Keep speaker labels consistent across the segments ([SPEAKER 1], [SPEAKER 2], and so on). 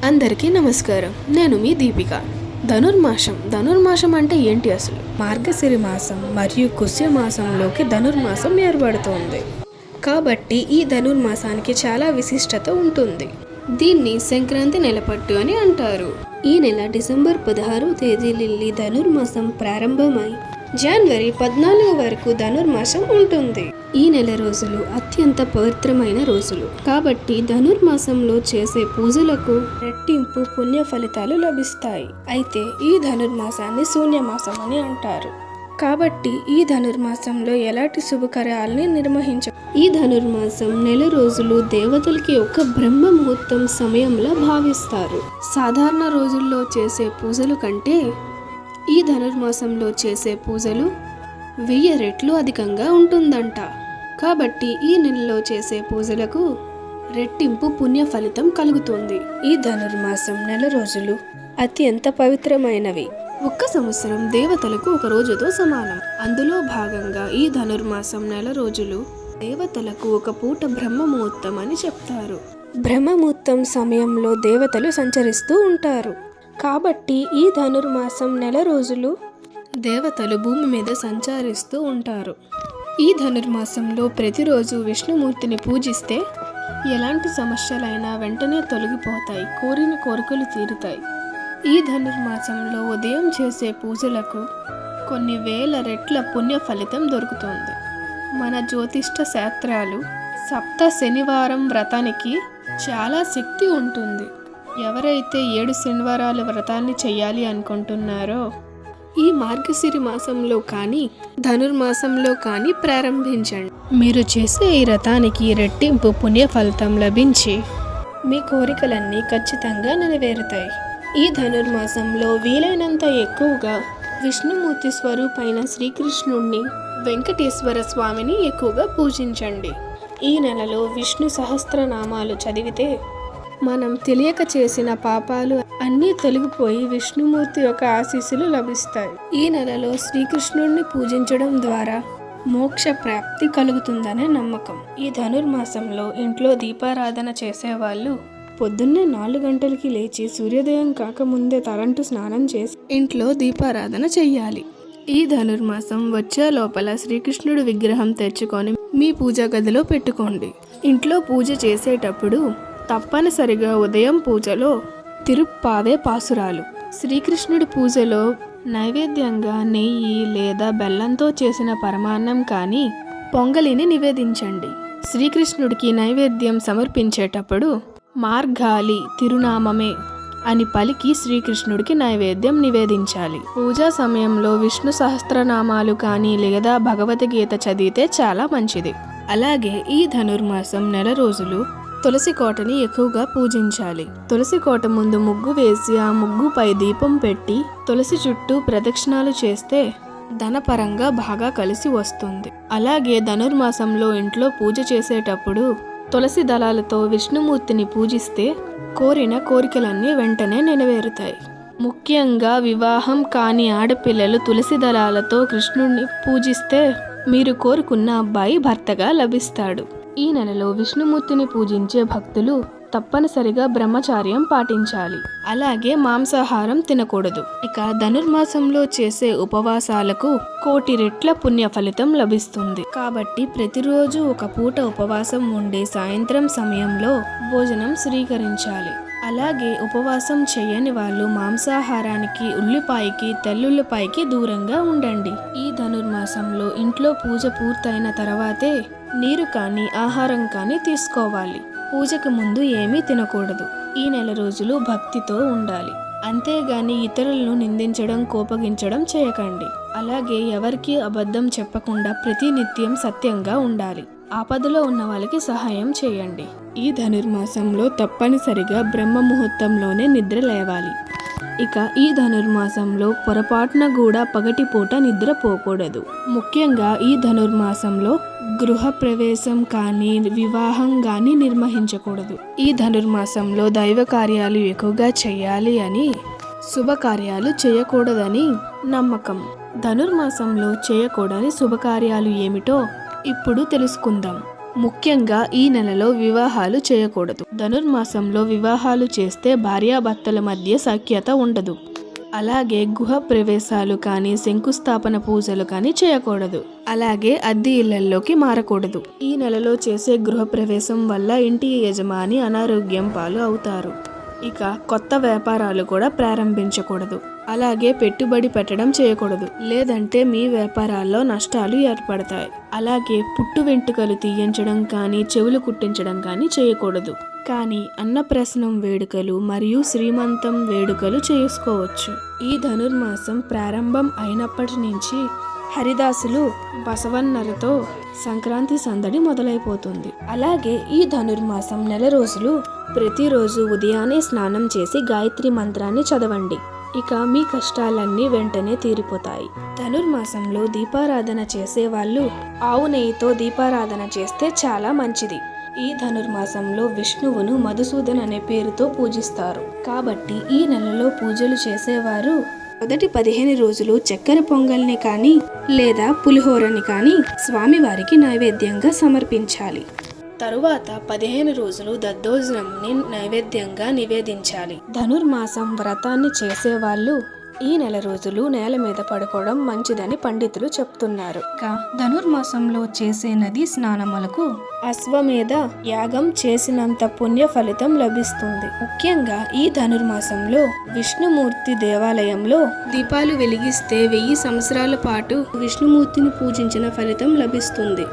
[SPEAKER 1] అందరికీ నమస్కారం. నేను మీ దీపిక. ధనుర్మాసం అంటే ఏంటి అసలు? మార్గశిర మాసం మరియు పుష్య మాసంలోకి ధనుర్మాసం ఏర్పడుతోంది. కాబట్టి ఈ ధనుర్మాసానికి చాలా విశిష్టత ఉంటుంది. దీన్ని సంక్రాంతి నెలపట్టు అని అంటారు. ఈ నెల డిసెంబర్ 16వ తేదీ ధనుర్మాసం ప్రారంభమై జనవరి 14 వరకు ధనుర్మాసం ఉంటుంది. ఈ నెల రోజులు అత్యంత పవిత్రమైన రోజులు కాబట్టి ధనుర్మాసంలో చేసే పూజలకు రెట్టింపు పుణ్య ఫలితాలు లభిస్తాయి. అయితే ఈ ధనుర్మాసాన్ని శూన్యమాసం అని అంటారు. కాబట్టి ఈ ధనుర్మాసంలో ఎలాంటి శుభకార్యాలని ఈ ధనుర్మాసం నెల రోజులు దేవతలకి ఒక బ్రహ్మ ముహూర్తం సమయంలో భావిస్తారు. సాధారణ రోజుల్లో చేసే పూజలు కంటే ఈ ధనుర్మాసంలో చేసే పూజలు 1000 రెట్లు అధికంగా ఉంటుందంట. కాబట్టి ఈ నెలలో చేసే పూజలకు రెట్టింపు పుణ్య ఫలితం కలుగుతుంది. ఈ ధనుర్మాసం నెల రోజులు అత్యంత పవిత్రమైనవి. ఒక్క సంవత్సరం దేవతలకు ఒక రోజుతో సమానం. అందులో భాగంగా ఈ ధనుర్మాసం నెల రోజులు దేవతలకు ఒక పూట బ్రహ్మ ముహూర్తం అని చెప్తారు. బ్రహ్మ ముహూర్తం సమయంలో దేవతలు సంచరిస్తూ ఉంటారు. కాబట్టి ఈ ధనుర్మాసం నెల రోజులు దేవతలు భూమి మీద సంచరిస్తూ ఉంటారు. ఈ ధనుర్మాసంలో ప్రతిరోజు విష్ణుమూర్తిని పూజిస్తే ఎలాంటి సమస్యలైనా వెంటనే తొలగిపోతాయి, కోరిన కోరికలు తీరుతాయి. ఈ ధనుర్మాసంలో ఉదయం చేసే పూజలకు కొన్ని వేల రెట్ల పుణ్య ఫలితం దొరుకుతుంది. మన జ్యోతిష్ట శాస్త్రాలు సప్త శనివారం వ్రతానికి చాలా శక్తి ఉంటుంది. ఎవరైతే 7 శనివారాల వ్రతాన్ని చేయాలి అనుకుంటున్నారో ఈ మార్గశిర మాసంలో కానీ ధనుర్మాసంలో కానీ ప్రారంభించండి. మీరు చేసే ఈ వ్రతానికి రెట్టింపు పుణ్య ఫలితం లభించి మీ కోరికలన్నీ ఖచ్చితంగా నెరవేరుతాయి. ఈ ధనుర్మాసంలో వీలైనంత ఎక్కువగా విష్ణుమూర్తి స్వరూపైన శ్రీకృష్ణుడిని, వెంకటేశ్వర స్వామిని ఎక్కువగా పూజించండి. ఈ నెలలో విష్ణు సహస్రనామాలు చదివితే మనం తెలియక చేసిన పాపాలు అన్నీ తొలగిపోయి విష్ణుమూర్తి యొక్క ఆశీస్సులు లభిస్తాయి. ఈ నెలలో శ్రీకృష్ణుడిని పూజించడం ద్వారా మోక్ష ప్రాప్తి కలుగుతుందనే నమ్మకం. ఈ ధనుర్మాసంలో ఇంట్లో దీపారాధన చేసేవాళ్ళు పొద్దున్నే 4 గంటలకి లేచి సూర్యోదయం కాకముందే తలంటు స్నానం చేసి ఇంట్లో దీపారాధన చెయ్యాలి. ఈ ధనుర్మాసం వచ్చే లోపల శ్రీకృష్ణుడి విగ్రహం తెచ్చుకొని మీ పూజా గదిలో పెట్టుకోండి. ఇంట్లో పూజ చేసేటప్పుడు తప్పనిసరిగా ఉదయం పూజలో తిరుప్పావే పాసురాలు, శ్రీకృష్ణుడి పూజలో నైవేద్యంగా నెయ్యి లేదా బెల్లంతో చేసిన పరమాన్నం కానీ పొంగలిని నివేదించండి. శ్రీకృష్ణుడికి నైవేద్యం సమర్పించేటప్పుడు మార్గాలి తిరునామమే అని పలికి శ్రీకృష్ణుడికి నైవేద్యం నివేదించాలి. పూజా సమయంలో విష్ణు సహస్రనామాలు కానీ లేదా భగవద్గీత చదివితే చాలా మంచిది. అలాగే ఈ ధనుర్మాసం నెల రోజులు తులసి కోటని ఎక్కువగా పూజించాలి. తులసి కోట ముందు ముగ్గు వేసి ఆ ముగ్గుపై దీపం పెట్టి తులసి చుట్టూ ప్రదక్షిణాలు చేస్తే ధనపరంగా బాగా కలిసి వస్తుంది. అలాగే ధనుర్మాసంలో ఇంట్లో పూజ చేసేటప్పుడు తులసి దళాలతో విష్ణుమూర్తిని పూజిస్తే కోరిన కోరికలన్నీ వెంటనే నెరవేరుతాయి. ముఖ్యంగా వివాహం కాని ఆడపిల్లలు తులసి దళాలతో కృష్ణుడిని పూజిస్తే మీరు కోరుకున్న అబ్బాయి భర్తగా లభిస్తాడు. ఈ నెలలో విష్ణుమూర్తిని పూజించే భక్తులు తప్పనిసరిగా బ్రహ్మచార్యం పాటించాలి. అలాగే మాంసాహారం తినకూడదు. ఇక ధనుర్మాసంలో చేసే ఉపవాసాలకు 1,000,000 రెట్ల పుణ్య ఫలితం లభిస్తుంది. కాబట్టి ప్రతిరోజు ఒక పూట ఉపవాసం ఉండి సాయంత్రం సమయంలో భోజనం స్వీకరించాలి. అలాగే ఉపవాసం చేయని వాళ్ళు మాంసాహారానికి, ఉల్లిపాయకి, తెల్లుల్లిపాయకి దూరంగా ఉండండి. ఈ ధనుర్మాసంలో ఇంట్లో పూజ పూర్తయిన తర్వాతే నీరు కానీ ఆహారం కానీ తీసుకోవాలి. పూజకు ముందు ఏమీ తినకూడదు. ఈ నెల రోజులు భక్తితో ఉండాలి. అంతేగాని ఇతరులను నిందించడం, కోపగించడం చేయకండి. అలాగే ఎవరికి అబద్ధం చెప్పకుండా ప్రతినిత్యం సత్యంగా ఉండాలి. ఆపదలో ఉన్న వాళ్ళకి సహాయం చేయండి. ఈ ధనుర్మాసంలో తప్పనిసరిగా బ్రహ్మ ముహూర్తంలోనే నిద్ర లేవాలి. ఇక ఈ ధనుర్మాసంలో పొరపాటున కూడా పగటిపూట నిద్రపోకూడదు. ముఖ్యంగా ఈ ధనుర్మాసంలో గృహ ప్రవేశం కానీ వివాహం కానీ నిర్వహించకూడదు. ఈ ధనుర్మాసంలో దైవ కార్యాలు ఎక్కువగా చేయాలి అని, శుభకార్యాలు చేయకూడదని నమ్మకం. ధనుర్మాసంలో చేయకూడని శుభకార్యాలు ఏమిటో ఇప్పుడు తెలుసుకుందాం. ముఖ్యంగా ఈ నెలలో వివాహాలు చేయకూడదు. ధనుర్మాసంలో వివాహాలు చేస్తే భార్యాభర్తల మధ్య సఖ్యత ఉండదు. అలాగే గృహ ప్రవేశాలు కానీ శంకుస్థాపన పూజలు కానీ చేయకూడదు. అలాగే అద్దె ఇళ్లలోకి మారకూడదు. ఈ నెలలో చేసే గృహ ప్రవేశం వల్ల ఇంటి యజమాని అనారోగ్యం పాలు అవుతారు. ఇక కొత్త వ్యాపారాలు కూడా ప్రారంభించకూడదు. అలాగే పెట్టుబడి పెట్టడం చేయకూడదు, లేదంటే మీ వ్యాపారాల్లో నష్టాలు ఏర్పడతాయి. అలాగే పుట్టు వెంట్రుకలు తీయించడం కానీ చెవులు కుట్టించడం కానీ చేయకూడదు. కానీ అన్నప్రసనం వేడుకలు మరియు శ్రీమంతం వేడుకలు చేసుకోవచ్చు. ఈ ధనుర్మాసం ప్రారంభం అయినప్పటి నుంచి హరిదాసులు బసవన్నలతో సంక్రాంతి సందడి మొదలైపోతుంది. అలాగే ఈ ధనుర్మాసం నెల రోజులు ప్రతిరోజు ఉదయాన్నే స్నానం చేసి గాయత్రి మంత్రాన్ని చదవండి. ఇక మీ కష్టాలన్నీ వెంటనే తీరిపోతాయి. ధనుర్మాసంలో దీపారాధన చేసే వాళ్ళు ఆవు నెయ్యితో దీపారాధన చేస్తే చాలా మంచిది. ఈ ధనుర్మాసంలో విష్ణువును మధుసూదన్ అనే పేరుతో పూజిస్తారు. కాబట్టి ఈ నెలలో పూజలు చేసేవారు మొదటి 15 రోజులు చక్కెర పొంగల్ని కానీ లేదా పులిహోరని కానీ స్వామివారికి నైవేద్యంగా సమర్పించాలి. తరువాత 15 రోజులు దద్దోజనంని నైవేద్యంగా నివేదించాలి. ధనుర్మాసం వ్రతాన్ని చేసేవాళ్ళు ఈ నెల రోజులు నేల మీద పడుకోవడం మంచిదని పండితులు చెప్తున్నారు. ధనుర్మాసంలో చేసే నది స్నానములకు అశ్వమేధ యాగం చేసినంత పుణ్య ఫలితం లభిస్తుంది. ముఖ్యంగా ఈ ధనుర్మాసంలో విష్ణుమూర్తి దేవాలయంలో దీపాలు వెలిగిస్తే 1000 సంవత్సరాల పాటు విష్ణుమూర్తిని పూజించిన ఫలితం లభిస్తుంది.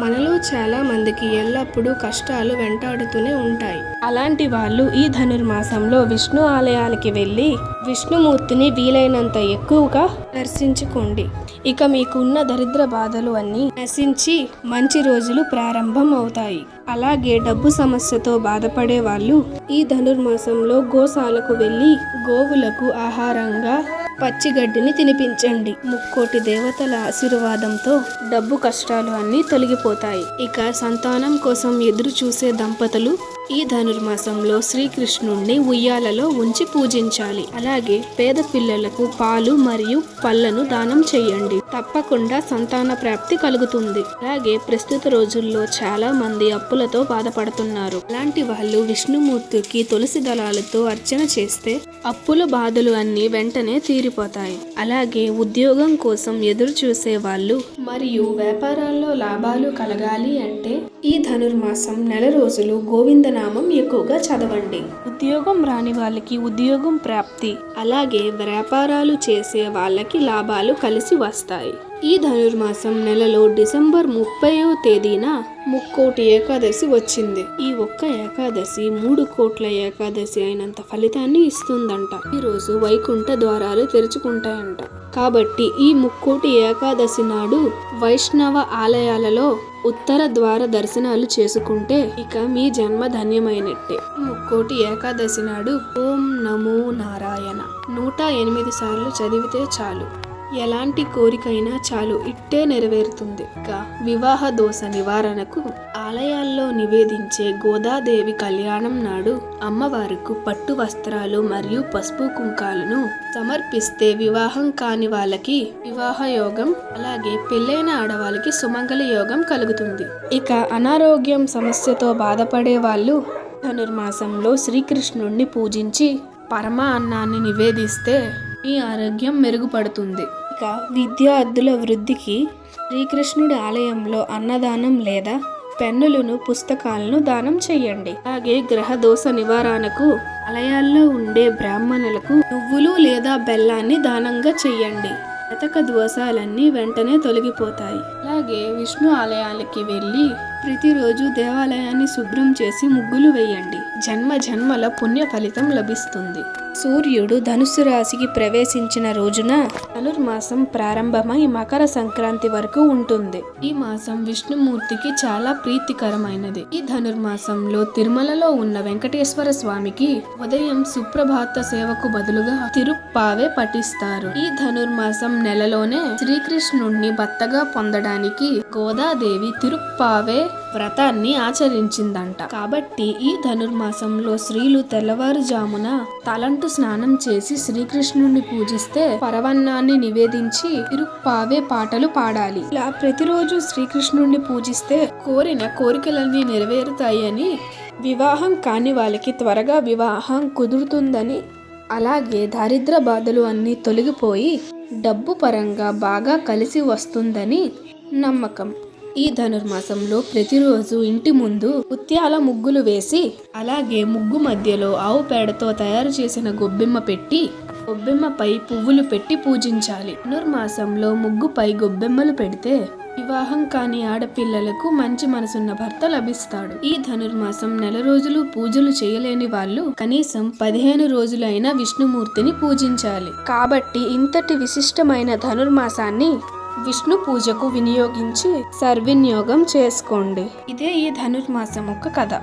[SPEAKER 1] మనలో చాలా మందికి ఎల్లప్పుడూ కష్టాలు వెంటాడుతూనే ఉంటాయి. అలాంటి వాళ్ళు ఈ ధనుర్మాసంలో విష్ణు ఆలయాలకి వెళ్ళి విష్ణుమూర్తిని వీలైనంత ఎక్కువగా దర్శించుకోండి. ఇక మీకున్న దరిద్ర బాధలు అన్నీ నశించి మంచి రోజులు ప్రారంభం అవుతాయి. అలాగే డబ్బు సమస్యతో బాధపడే వాళ్ళు ఈ ధనుర్మాసంలో గోశాలకు వెళ్ళి గోవులకు ఆహారంగా పచ్చిగడ్డిని తినిపించండి. 3 దేవతల ఆశీర్వాదంతో డబ్బు కష్టాలు అన్నీ తొలగిపోతాయి. ఇక సంతానం కోసం ఎదురు చూసే దంపతులు ఈ ధనుర్మాసంలో శ్రీకృష్ణుణ్ణి ఉయ్యాలలో ఉంచి పూజించాలి. అలాగే పేద పిల్లలకు పాలు మరియు పళ్ళను దానం చేయండి. తప్పకుండా సంతాన ప్రాప్తి కలుగుతుంది. అలాగే ప్రస్తుత రోజుల్లో చాలా మంది అప్పులతో బాధపడుతున్నారు. అలాంటి వాళ్ళు విష్ణుమూర్తికి తులసి దళాలతో అర్చన చేస్తే అప్పుల బాధలు అన్నీ వెంటనే తీరిపోతాయి. అలాగే ఉద్యోగం కోసం ఎదురు చూసే వాళ్ళు మరియు వ్యాపారాల్లో లాభాలు కలగాలి అంటే ఈ ధనుర్మాసం నెల రోజులు గోవిందనామం ఎక్కువగా చదవండి. ఉద్యోగం రాని వాళ్ళకి ఉద్యోగం ప్రాప్తి, అలాగే వ్యాపారాలు చేసే వాళ్ళకి లాభాలు కలిసి వస్తాయి. ఈ ధనుర్మాసం నెలలో డిసెంబర్ 30వ తేదీన ముక్కోటి ఏకాదశి వచ్చింది. ఈ ఒక్క ఏకాదశి 3 కోట్ల ఏకాదశి అయినంత ఫలితాన్ని ఇస్తుందంట. ఈ రోజు వైకుంఠ ద్వారాలు తెరుచుకుంటాయంట. కాబట్టి ఈ ముక్కోటి ఏకాదశి నాడు వైష్ణవ ఆలయాలలో ఉత్తర ద్వార దర్శనాలు చేసుకుంటే ఇక మీ జన్మ ధన్యమైనట్టే. ముక్కోటి ఏకాదశి నాడు ఓం నమో నారాయణ 108 సార్లు చదివితే చాలు. ఎలాంటి కోరికైనా చాలు ఇట్టే నెరవేరుతుంది. ఇంకా వివాహ దోష నివారణకు ఆలయాల్లో నివేదించే గోదాదేవి కళ్యాణం నాడు అమ్మవారికి పట్టు వస్త్రాలు మరియు పసుపు కుంకాలను సమర్పిస్తే వివాహం కాని వాళ్ళకి వివాహ యోగం, అలాగే పెళ్ళైన ఆడవాళ్ళకి సుమంగళ యోగం కలుగుతుంది. ఇక అనారోగ్యం సమస్యతో బాధపడే వాళ్ళు ధనుర్మాసంలో శ్రీకృష్ణుణ్ణి పూజించి పరమ అన్నాన్ని నివేదిస్తే మీ ఆరోగ్యం మెరుగుపడుతుంది. ఇక విద్యార్థుల వృద్ధికి శ్రీకృష్ణుడి ఆలయంలో అన్నదానం లేదా పెన్నులను పుస్తకాలను దానం చేయండి. అలాగే గ్రహ దోష నివారణకు ఆలయాల్లో ఉండే బ్రాహ్మణులకు నువ్వులు లేదా బెల్లాన్ని దానంగా చేయండి. జాతక దోషాలన్నీ వెంటనే తొలగిపోతాయి. అలాగే విష్ణు ఆలయాలకి వెళ్ళి ప్రతిరోజు దేవాలయాన్ని శుభ్రం చేసి ముగ్గులు వేయండి. జన్మ జన్మల పుణ్య ఫలితం లభిస్తుంది. సూర్యుడు ధనుస్సు రాశికి ప్రవేశించిన రోజున ధనుర్మాసం ప్రారంభమై మకర సంక్రాంతి వరకు ఉంటుంది. ఈ మాసం విష్ణుమూర్తికి చాలా ప్రీతికరమైనది. ఈ ధనుర్మాసంలో తిరుమలలో ఉన్న వెంకటేశ్వర స్వామికి ఉదయం సుప్రభాత సేవకు బదులుగా తిరుప్పావే పఠిస్తారు. ఈ ధనుర్మాసం నెలలోనే శ్రీకృష్ణుణ్ణి భర్తగా పొందడానికి గోదాదేవి తిరుప్పావే వ్రతాన్ని ఆచరించిందంట. కాబట్టి ఈ ధనుర్మాసంలో స్త్రీలు తెల్లవారుజామున తలంటు స్నానం చేసి శ్రీకృష్ణుడిని పూజిస్తే పరవన్నాన్ని నివేదించి ఇరుప్పావే పాటలు పాడాలి. ఇలా ప్రతిరోజు శ్రీకృష్ణుడిని పూజిస్తే కోరిన కోరికలన్నీ నెరవేరుతాయని, వివాహం కాని వాళ్ళకి త్వరగా వివాహం కుదురుతుందని, అలాగే దారిద్ర బాధలు అన్నీ తొలగిపోయి డబ్బు పరంగా బాగా కలిసి వస్తుందని నమ్మకం. ఈ ధనుర్మాసంలో ప్రతిరోజు ఇంటి ముందు ముత్యాల ముగ్గులు వేసి, అలాగే ముగ్గు మధ్యలో ఆవు పేడతో తయారు చేసిన గొబ్బెమ్మ పెట్టి, గొబ్బెమ్మపై పువ్వులు పెట్టి పూజించాలి. ధనుర్మాసంలో ముగ్గుపై గొబ్బెమ్మలు పెడితే వివాహం కాని ఆడపిల్లలకు మంచి మనసున్న భర్త లభిస్తాడు. ఈ ధనుర్మాసం నెల రోజులు పూజలు చేయలేని వాళ్ళు కనీసం 15 రోజులైనా విష్ణుమూర్తిని పూజించాలి. కాబట్టి ఇంతటి విశిష్టమైన ధనుర్మాసాన్ని విష్ణు పూజకు వినియోగించి సర్వినియోగం చేసుకోండి. ఇదే ఈ ధనుర్మాసం ఒక కథ.